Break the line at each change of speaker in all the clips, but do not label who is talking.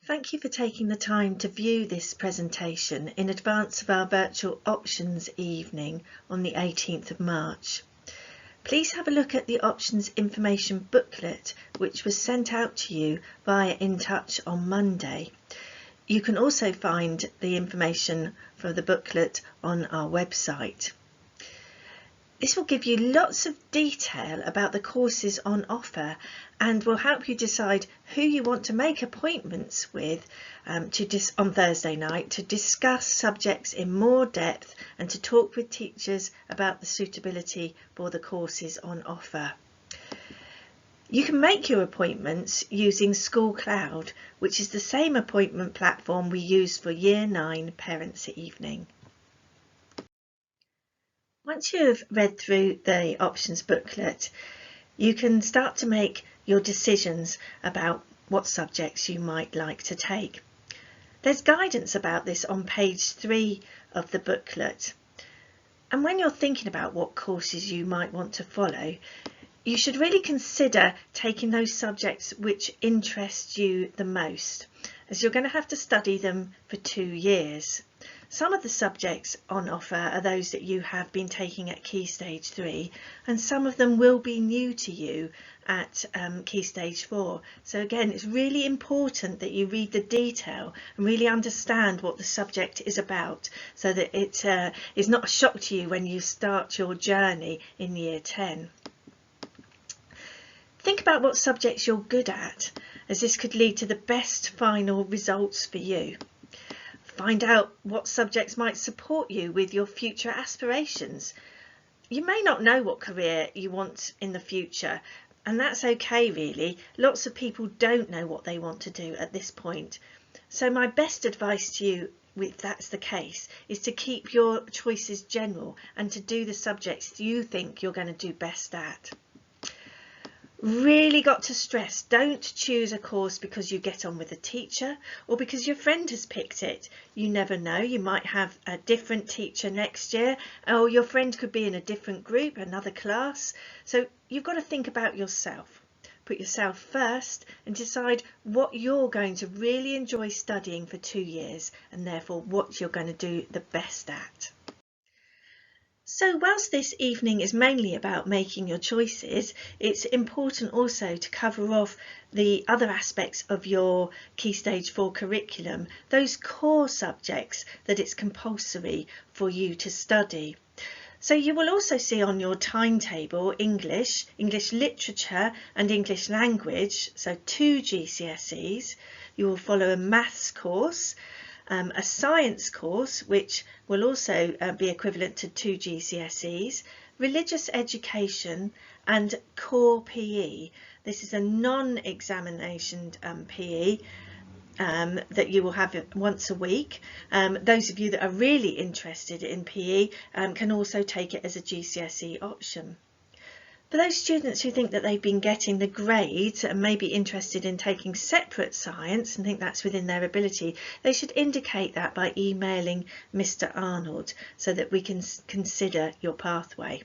Thank you for taking the time to view this presentation in advance of our virtual options evening on the 18th of March. Please have a look at the options information booklet which was sent out to you via In Touch on Monday. You can also find the information for the booklet on our website. This will give you lots of detail about the courses on offer and will help you decide who you want to make appointments with on Thursday night to discuss subjects in more depth and to talk with teachers about the suitability for the courses on offer. You can make your appointments using School Cloud, which is the same appointment platform we use for Year 9 Parents' Evening. Once you've read through the options booklet, you can start to make your decisions about what subjects you might like to take. There's guidance about this on page 3 of the booklet. And when you're thinking about what courses you might want to follow, you should really consider taking those subjects which interest you the most, as you're going to have to study them for 2 years. Some of the subjects on offer are those that you have been taking at Key Stage 3, and some of them will be new to you at Key Stage 4. So again, it's really important that you read the detail and really understand what the subject is about, so that it is not a shock to you when you start your journey in Year 10. Think about what subjects you're good at, as this could lead to the best final results for you. Find out what subjects might support you with your future aspirations. You may not know what career you want in the future, and that's okay really. Lots of people don't know what they want to do at this point. So my best advice to you, if that's the case, is to keep your choices general and to do the subjects you think you're going to do best at. Really got to stress, don't choose a course because you get on with a teacher or because your friend has picked it. You never know, you might have a different teacher next year, or your friend could be in a different group, another class. So you've got to think about yourself. Put yourself first and decide what you're going to really enjoy studying for 2 years, and therefore what you're going to do the best at. So whilst this evening is mainly about making your choices, it's important also to cover off the other aspects of your Key Stage 4 curriculum, those core subjects that it's compulsory for you to study. So you will also see on your timetable English, English literature and English language, so 2 GCSEs. You will follow a maths course, a science course which will also be equivalent to 2 GCSEs, religious education and core PE. This is a non-examination PE that you will have once a week. Those of you that are really interested in PE can also take it as a GCSE option. For those students who think that they've been getting the grades and may be interested in taking separate science and think that's within their ability, they should indicate that by emailing Mr. Arnold so that we can consider your pathway.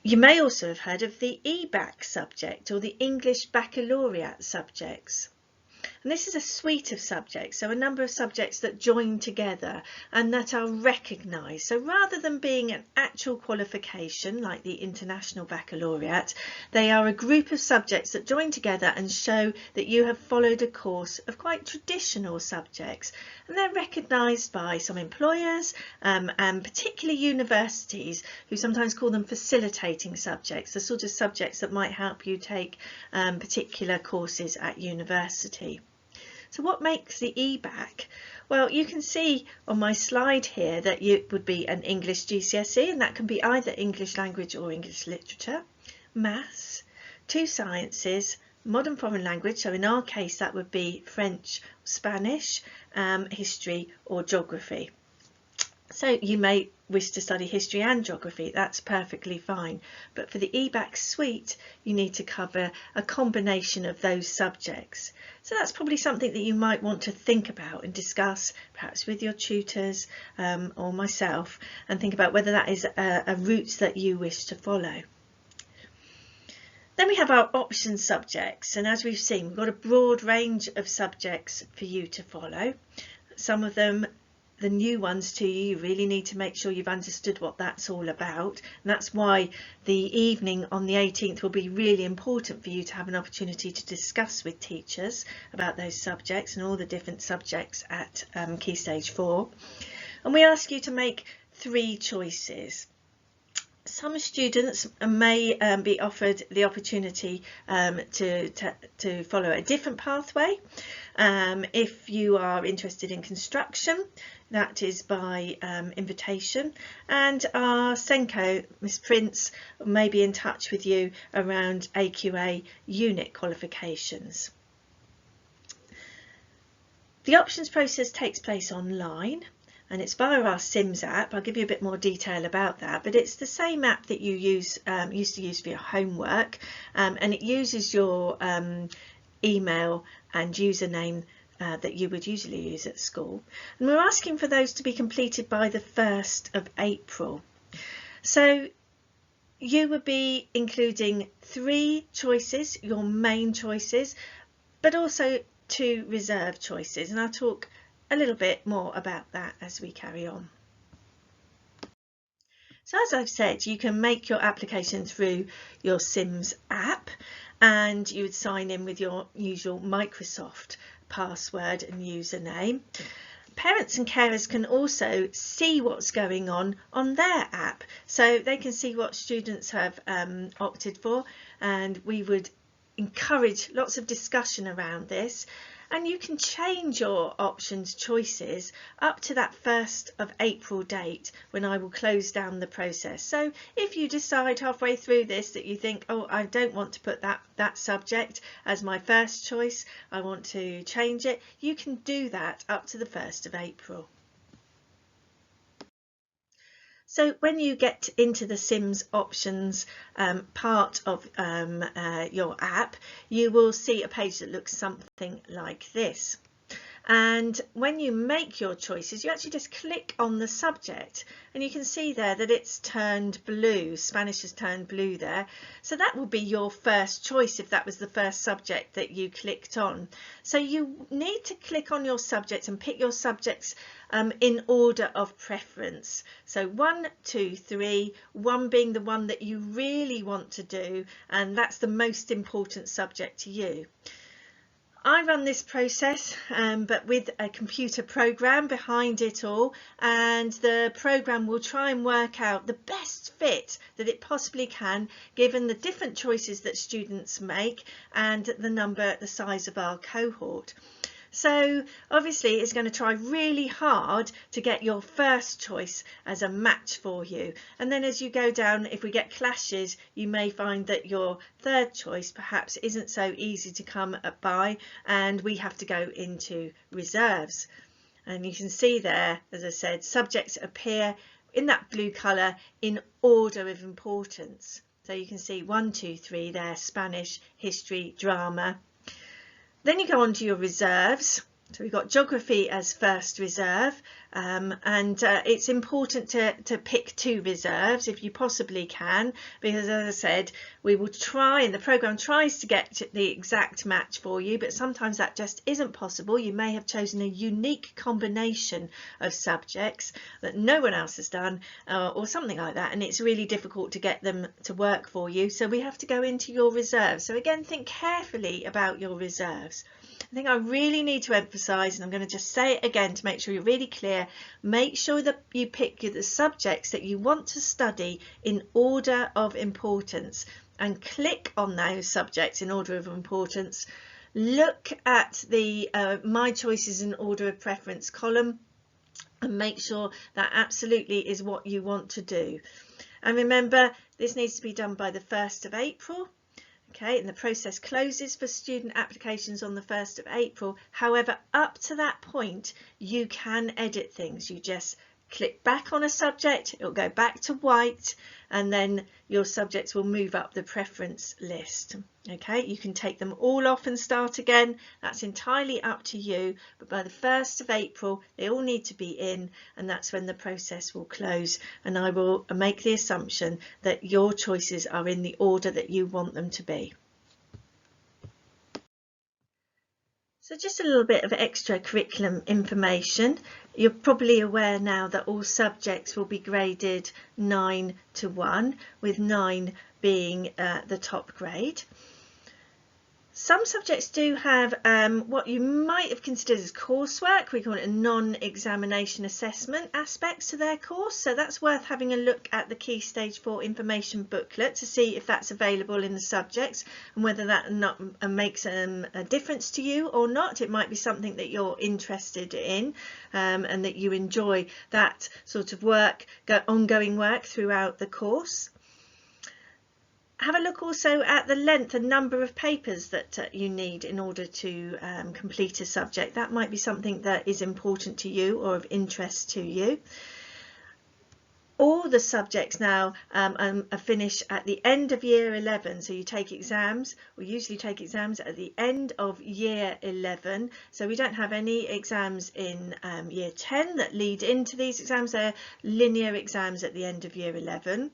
You may also have heard of the EBAC subject or the English Baccalaureate subjects. And this is a suite of subjects, so a number of subjects that join together and that are recognised. So rather than being an actual qualification like the International Baccalaureate, they are a group of subjects that join together and show that you have followed a course of quite traditional subjects. And they're recognised by some employers and particularly universities, who sometimes call them facilitating subjects, the sort of subjects that might help you take particular courses at university. So what makes the EBAC? Well, you can see on my slide here that it would be an English GCSE, and that can be either English language or English literature, maths, 2 sciences, modern foreign language, so in our case that would be French, Spanish, history or geography. So you may wish to study history and geography, that's perfectly fine. But for the EBAC suite, you need to cover a combination of those subjects. So that's probably something that you might want to think about and discuss, perhaps with your tutors or myself, and think about whether that is a route that you wish to follow. Then we have our option subjects, and as we've seen, we've got a broad range of subjects for you to follow. Some of them, the new ones to you, you really need to make sure you've understood what that's all about, and that's why the evening on the 18th will be really important for you to have an opportunity to discuss with teachers about those subjects and all the different subjects at Key Stage 4. And we ask you to make 3 choices. Some students may be offered the opportunity to follow a different pathway. If you are interested in construction, that is by invitation, and our Senko, Miss Prince, may be in touch with you around AQA unit qualifications. The options process takes place online, and it's via our Sims app. I'll give you a bit more detail about that, but it's the same app that you used to use for your homework, and it uses your email and username that you would usually use at school, and we're asking for those to be completed by the 1st of April. So you would be including 3 choices, your main choices, but also 2 reserve choices, and I'll talk a little bit more about that as we carry on. So as I've said, you can make your application through your Sims app, and you would sign in with your usual Microsoft password and username. Parents and carers can also see what's going on their app, so they can see what students have opted for, and we would encourage lots of discussion around this. And you can change your options choices up to that 1st of April date, when I will close down the process. So if you decide halfway through this that you think, oh, I don't want to put that subject as my first choice, I want to change it, you can do that up to the 1st of April. So when you get into the Sims options part of your app, you will see a page that looks something like this. And when you make your choices, you actually just click on the subject, and you can see there that it's turned blue. Spanish has turned blue there. So that will be your first choice if that was the first subject that you clicked on. So you need to click on your subject and pick your subjects in order of preference. So 1, 2, 3, 1 being the one that you really want to do, and that's the most important subject to you. I run this process but with a computer program behind it all, and the program will try and work out the best fit that it possibly can given the different choices that students make and the size of our cohort. So obviously it's going to try really hard to get your first choice as a match for you, and then as you go down, if we get clashes, you may find that your third choice perhaps isn't so easy to come by, and we have to go into reserves. And you can see there, as I said, subjects appear in that blue colour in order of importance. So you can see 1, 2, 3 there: Spanish, history, drama. Then you go on to your reserves. So we've got geography as first reserve, and it's important to pick 2 reserves if you possibly can, because as I said, we will try, and the program tries to get the exact match for you, but sometimes that just isn't possible. You may have chosen a unique combination of subjects that no one else has done, or something like that, and it's really difficult to get them to work for you, so we have to go into your reserves. So again, think carefully about your reserves. I think I really need to emphasise, and I'm going to just say it again to make sure you're really clear, make sure that you pick the subjects that you want to study in order of importance, and click on those subjects in order of importance. Look at the My Choices in Order of Preference column and make sure that absolutely is what you want to do. And remember, this needs to be done by the 1st of April. Okay, and the process closes for student applications on the 1st of April. However, up to that point, you can edit things. You just click back on a subject, it'll go back to white, and then your subjects will move up the preference list. Okay, you can take them all off and start again. That's entirely up to you, but by the 1st of April they all need to be in, and that's when the process will close, and I will make the assumption that your choices are in the order that you want them to be. So just a little bit of extra curriculum information. You're probably aware now that all subjects will be graded 9 to 1, with 9 being the top grade. Some subjects do have what you might have considered as coursework. We call it a non-examination assessment aspects to their course. So that's worth having a look at the Key Stage 4 information booklet to see if that's available in the subjects and whether that makes a difference to you or not. It might be something that you're interested in and that you enjoy that sort of work, ongoing work throughout the course. Have a look also at the length and number of papers that you need in order to complete a subject. That might be something that is important to you or of interest to you. All the subjects now are finished at the end of year 11, so you take exams, or usually take exams at the end of year 11, so we don't have any exams in year 10 that lead into these exams. They're linear exams at the end of year 11.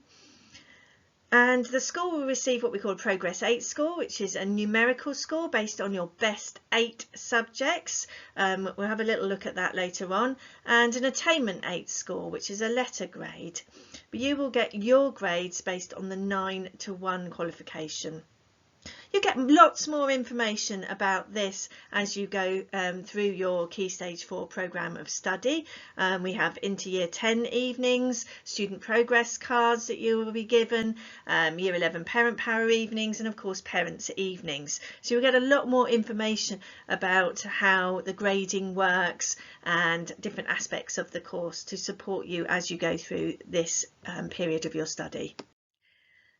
And the school will receive what we call a Progress 8 score, which is a numerical score based on your best 8 subjects. We'll have a little look at that later on. And an Attainment 8 score, which is a letter grade. But you will get your grades based on the 9 to 1 qualification. You get lots more information about this as you go through your Key Stage 4 programme of study. We have into Year 10 evenings, student progress cards that you will be given, Year 11 parent power evenings, and of course parents evenings. So you'll get a lot more information about how the grading works and different aspects of the course to support you as you go through this period of your study.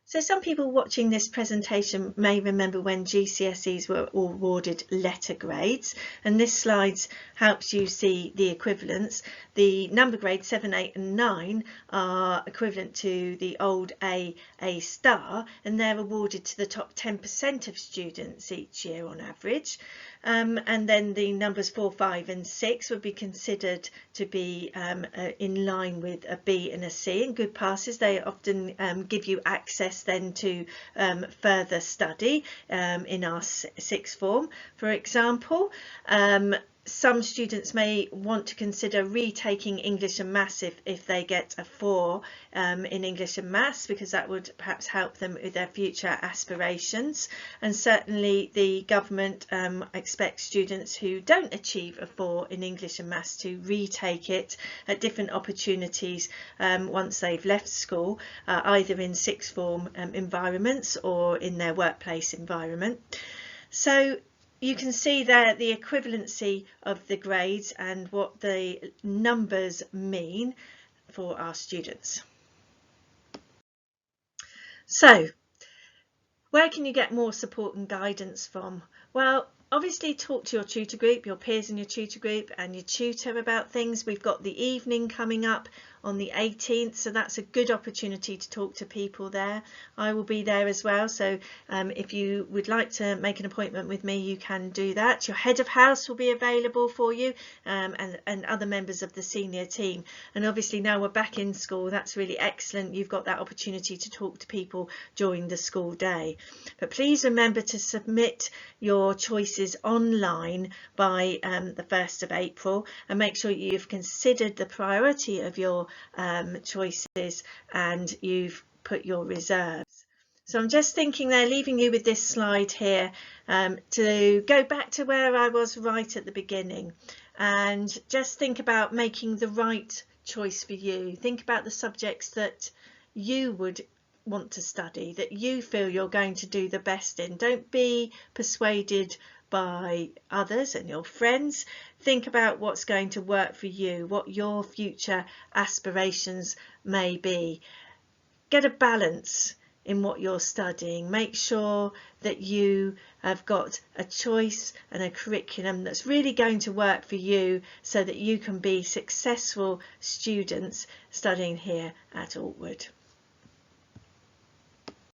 So some people watching this presentation may remember when GCSEs were awarded letter grades, and this slide helps you see the equivalents. The number grades 7, 8 and 9 are equivalent to the old A star, and they're awarded to the top 10% of students each year on average. And then the numbers 4, 5 and 6 would be considered to be in line with a B and a C, and good passes. They often give you access then to further study in our sixth form, for example. Some students may want to consider retaking English and Maths if they get a 4 in English and Maths, because that would perhaps help them with their future aspirations. And certainly the government expects students who don't achieve a 4 in English and Maths to retake it at different opportunities once they've left school, either in sixth form environments or in their workplace environment. So you can see there the equivalency of the grades and what the numbers mean for our students. So, where can you get more support and guidance from? Well, obviously talk to your tutor group, your peers in your tutor group and your tutor about things. We've got the evening coming up on the 18th, so that's a good opportunity to talk to people there. I will be there as well, so if you would like to make an appointment with me, you can do that. Your head of house will be available for you and other members of the senior team. And obviously now we're back in school, that's really excellent. You've got that opportunity to talk to people during the school day. But please remember to submit your choices online by the 1st of April, and make sure you've considered the priority of your choices and you've put your reserves. So I'm just thinking there, leaving you with this slide here to go back to where I was right at the beginning, and just think about making the right choice for you. Think about the subjects that you would want to study, that you feel you're going to do the best in. Don't be persuaded by others and your friends. Think about what's going to work for you, what your future aspirations may be. Get a balance in what you're studying. Make sure that you have got a choice and a curriculum that's really going to work for you, so that you can be successful students studying here at Altwood.